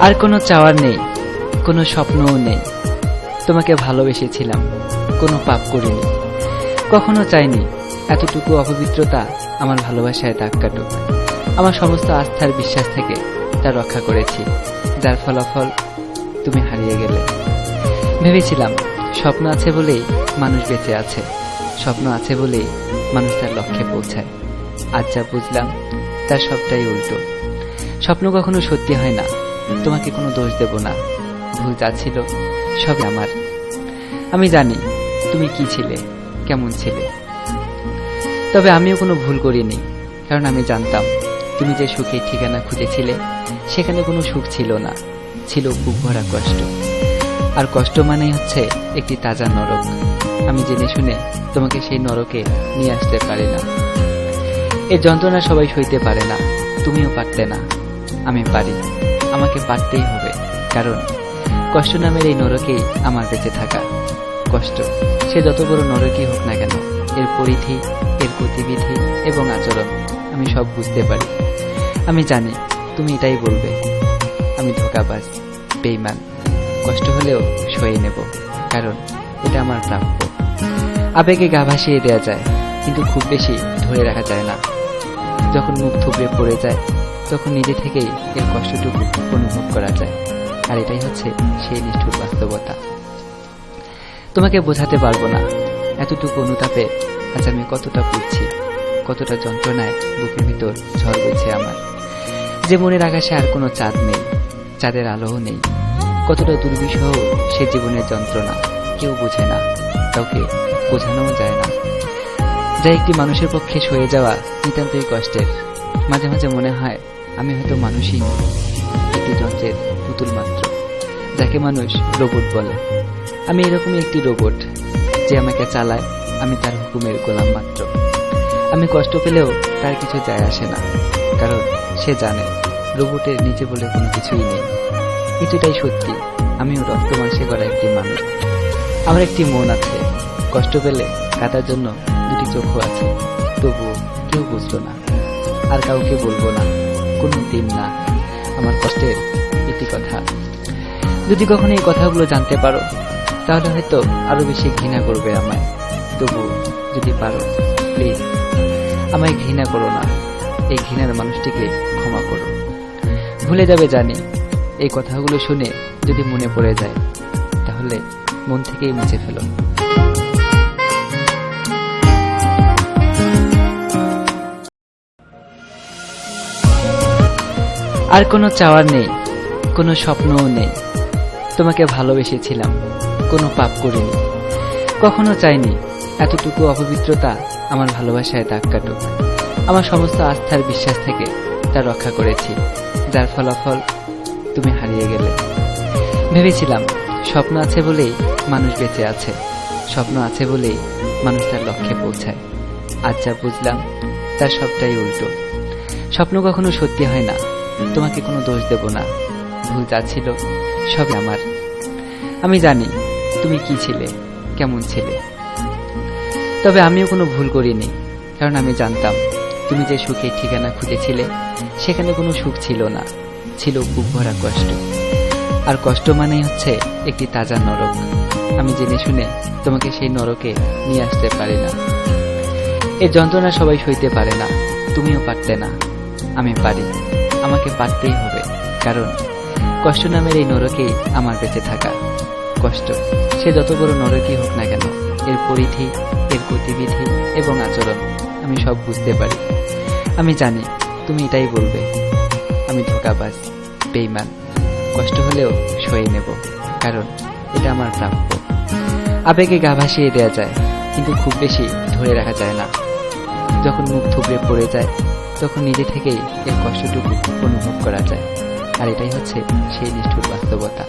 আর কোনো চাওয়ার নেই, কোনো স্বপ্নও নেই। তোমাকে ভালোবেসেছিলাম, কোনো পাপ করিনি। কখনো চাইনি এতটুকু অপবিত্রতা আমার ভালোবাসায় দাগ কাটুক। আমার সমস্ত আস্থার বিশ্বাস থেকে তা রক্ষা করেছি, যার ফলাফল তুমি হারিয়ে গেলে। ভেবেছিলাম স্বপ্ন আছে বলেই মানুষ বেঁচে আছে, স্বপ্ন আছে বলেই মানুষ তার লক্ষ্যে পৌঁছায়। আজ যা বুঝলাম তার সবটাই উল্টো। স্বপ্ন কখনো সত্যি হয় না, তোমাকে কোনো দোষ দেব না। ভুল যা ছিল সবই আমার। আমি জানি তুমি কি ছিলে, কেমন ছিলে। তবে আমিও কোনো ভুল করিনি, কারণ আমি জানতাম তুমি যে সুখের ঠিকানা খুঁজেছিলে সেখানে কোনো সুখ ছিল না, ছিল বুক ভরা কষ্ট। আর কষ্ট মানেই হচ্ছে একটি তাজা নরক। আমি জেনে শুনে তোমাকে সেই নরকে নিয়ে আসতে পারি না। এই যন্ত্রণা সবাই সইতে পারে না, তুমিও পারতে না। আমি পারি, আমাকে পারতেই হবে, কারণ কষ্ট নামের এই নরকেই আমার বেঁচে থাকা। কষ্ট সে যত বড় নরকই হোক না কেন, এর পরিধি, এর গতিবিধি এবং আচরণ আমি সব বুঝতে পারি। আমি জানি তুমি এটাই বলবে, আমি ধোঁকাবাজ, বেঈমান। কষ্ট হলেও সয়ে নেব, কারণ এটা আমার প্রাপ্য। আবেগে গা ভাসিয়ে দেওয়া যায়, কিন্তু খুব বেশি ধরে রাখা যায় না। যখন মুখ থুবড়ে পড়ে যায় তখন নিজে থেকেই এর কষ্টটুকু অনুভব করা যায়। আর এটাই হচ্ছে সেই নিষ্ঠুর বাস্তবতা। তোমাকে বোঝাতে পারবো না এতটুকু অনুতাপে আজ আমি কতটা পুড়ছি, কতটা যন্ত্রণায় বুকের ভিতর ঝড় বইছে আমার। যে মনের আকাশে আর কোনো চাঁদ নেই, চাঁদের আলোও নেই। কতটা দুর্বিষহ সে জীবনের যন্ত্রণা, কেউ বোঝে না, কাউকে বোঝানোও যায় না। যা একটি মানুষের পক্ষে সয়ে যাওয়া নিতান্তই কষ্টের। মাঝে মাঝে মনে হয় আমি হয়তো মানুষই নই, একটি যন্ত্রের পুতুল মাত্র, যাকে মানুষ রোবট বলে। আমি এরকমই একটি রোবট, যে আমাকে চালায়, আমি তার হুকুমের গোলাম মাত্র। আমি কষ্ট পেলেও তার কিছু যায় আসে না, কারণ সে জানে রোবটের নিচে বলে কোনো কিছুই নেই। কিছুটাই সত্যি, আমিও রক্ত মাংসে করা একটি মানুষ। আমার একটি মন আছে, কষ্ট পেলে কাটার জন্য দুটি চোখও আছে। তবুও কেউ বুঝলো না, আর কাউকে বলবো না, কোনো দিন না। আমার কষ্টের একটি কথা, যদি কখনো এই কথাগুলো জানতে পারো তাহলে হয়তো আরো বেশি ঘৃণা করবে আমায়। তবু যদি পারো, প্লিজ আমায় ঘৃণা করো না, এই ঘৃণার মানুষটিকে ক্ষমা করো। ভুলে যাবে জানি, এই কথাগুলো শুনে যদি মনে পড়ে যায় তাহলে মন থেকেই মুছে ফেলো। আর কোনো চাওয়ার নেই, কোনো স্বপ্নও নেই। তোমাকে ভালোবেসেছিলাম, কোনো পাপ করিনি। কখনো চাইনি এতটুকু অপবিত্রতা আমার ভালোবাসায় দাগ কাটুক। আমার সমস্ত আস্থার বিশ্বাস থেকে তা রক্ষা করেছি, যার ফলাফল তুমি হারিয়ে গেলে। ভেবেছিলাম স্বপ্ন আছে বলেই মানুষ বেঁচে আছে, স্বপ্ন আছে বলেই মানুষ তার লক্ষ্যে পৌঁছায়। আজ যা বুঝলাম তার সবটাই উল্টো। স্বপ্ন কখনো সত্যি হয় না, তোমাকে কোনো দোষ দেব না। ভুল যা ছিল সবই আমার। আমি জানি তুমি কি ছিলে, কেমন ছিলে। তবে আমিও কোনো ভুল করিনি, কারণ আমি জানতাম তুমি যে সুখের ঠিকানা খুঁজেছিলে সেখানে কোনো সুখ ছিল না, ছিল বুক ভরা কষ্ট। আর কষ্ট মানেই হচ্ছে একটি তাজা নরক। আমি জেনে শুনে তোমাকে সেই নরকে নিয়ে আসতে পারি না। এই যন্ত্রণা সবাই সইতে পারে না, তুমিও পারতে না। আমি পারি, আমাকে পারতেই হবে, কারণ কষ্ট নামের এই নরকেই আমার বেঁচে থাকা। কষ্ট সে যত বড় নরকই হোক না কেন, এর পরিধি, এর গতিবিধি এবং আচরণ আমি সব বুঝতে পারি। আমি জানি তুমি এটাই বলবে, আমি ধোঁকাবাজ, বেঈমান। কষ্ট হলেও সয়ে নেব, কারণ এটা আমার প্রাপ্য। আবেগে গা ভাসিয়ে দেওয়া যায়, কিন্তু খুব বেশি ধরে রাখা যায় না। যখন মুখ থুবড়ে পড়ে যায় তখন নিজে থেকেই এর কষ্টটুকু অনুভব করা যায়। আর এটাই হচ্ছে সেই নিষ্ঠুর বাস্তবতা।